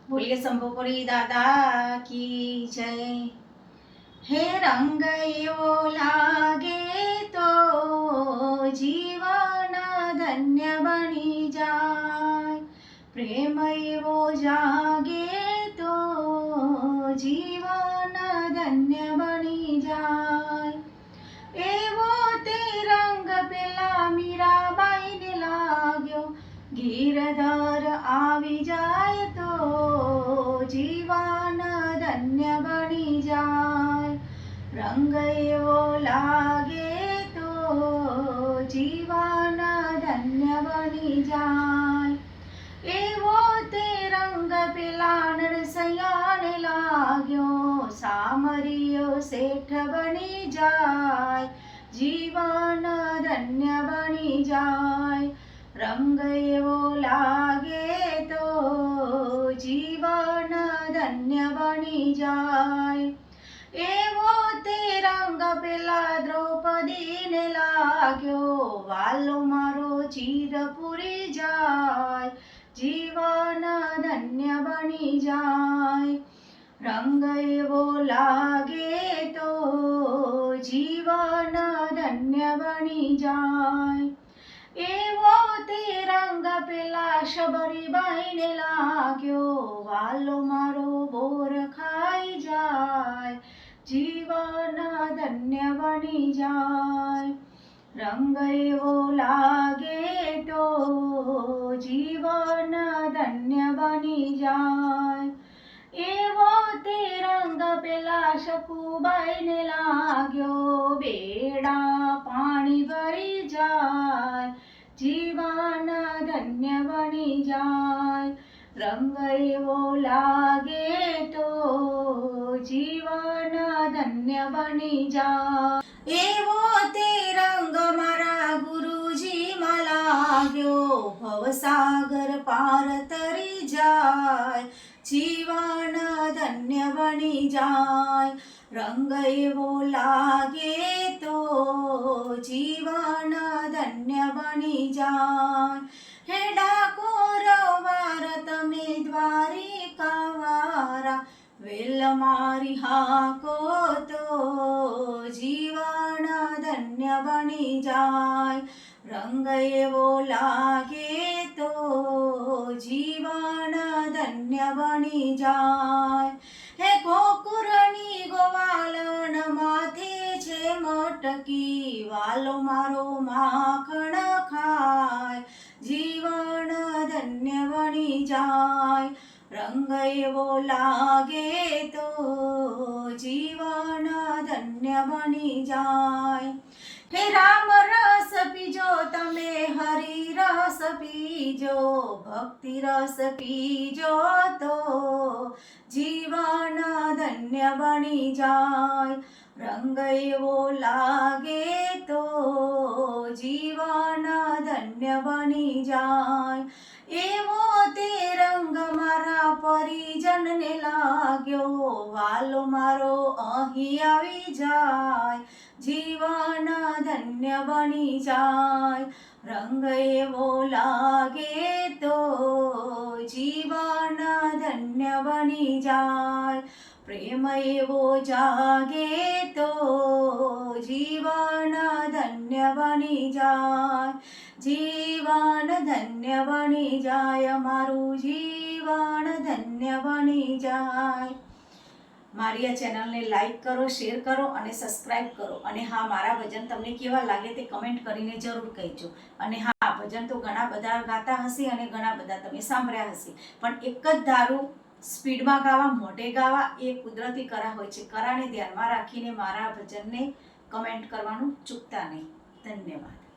बोलिए शंभुपुरी दादा की जय। हे रंग एवो लागे तो जीवन धन्य बनी जाय, प्रेम एवो जागे तो जीवन धन्य बनी जाय। एवो ते रंग पेला मीराबाई ने लाग्यो, गिरधर आवी जाय तो जीवन धन्य बनी जाय। रंग एवो लागे तो जीवन धन्य बनी जाय। एवो ते रंग पेला नरसैयाने लाग्यो, सामरियो सेठ बनी जाय, जीवन धन्य बनी जाय। रंग एवो लागे तो जीवन धन्य बनी जाय। एवो ते रंग पेला द्रौपदी ने लाग्यो, वालो मारो चीर पूरी जाय, जीवन धन्य बनी जाय। रंग एवो लागे तो जीवन धन्य बनी जाय। एवो ते रंग पेला शबरीबाई ने लाग्यो, वालो मारो बोर खाई जाय, जीवन धन्य बनी जाय। रंग एवो लागे तो जीवन धन्य बनी जाय। एवो ते रंग पेला શકુબાઈ ने लाग्यो, बेड़ा पाणी भरी जाय, जीवन धन्य बनी जाय। रंग एवो लागे तो जीवन धन्य बनी जाय। एवो ते रंग मारा गुरुजी मा लाग्यो, भवसागर पार तरी जाय, जीवन धन्य बनी जाय। रंग एवो लागे तो जीवन धन्य बनी जाय। हे डाकोर वार तमे द्वारिका वारा, वेल मारी हाको तो जीवन धन्य बनी जाय। रंग एवो लागे तो जीवन धन्य बनी जाय। हे गोकुरनी गोवालन माथे छे मटकी, वालो मारो माखण खाय, जीवन धन्य बनी जाय। रंग एवो लागे तो जीवन धन्य बनी जाय। हे राम रस पीजो तमे हरि रस पीजो, भक्ति रस पीजो तो जीवन धन्य बनी जाय। रंग एवो लागे तो जीवन धन्य बनी जाय। एवो ते रंग मारा परिजन ने लाग्यो, वालो मारो अहीं आवी जाय, जीवन धन्य बनी जाय। रंग एवो लागे तो जीवन धन्य बनी जाय। प्रेम एवो जागे तो जीवन धन्य बनी जाय, जीवन धन्य बनी जाय, मारू जीवन धन्य बनी जाय। મારી આ ચેનલને લાઈક કરો, શેર કરો અને સબસ્ક્રાઇબ કરો। અને હા, મારા ભજન તમને કેવા લાગે તે કમેન્ટ કરીને જરૂર કહેજો। અને હા, ભજન તો ઘણા બધા ગાતા હશે અને ઘણા બધા તમે સાંભળ્યા હશે, પણ એક જ ધારું સ્પીડમાં ગાવા, મોઢે ગાવા એ કુદરતી કરા હોય છે। કરાને ધ્યાનમાં રાખીને મારા ભજનને કમેન્ટ કરવાનું ચૂકતા નહીં। ધન્યવાદ।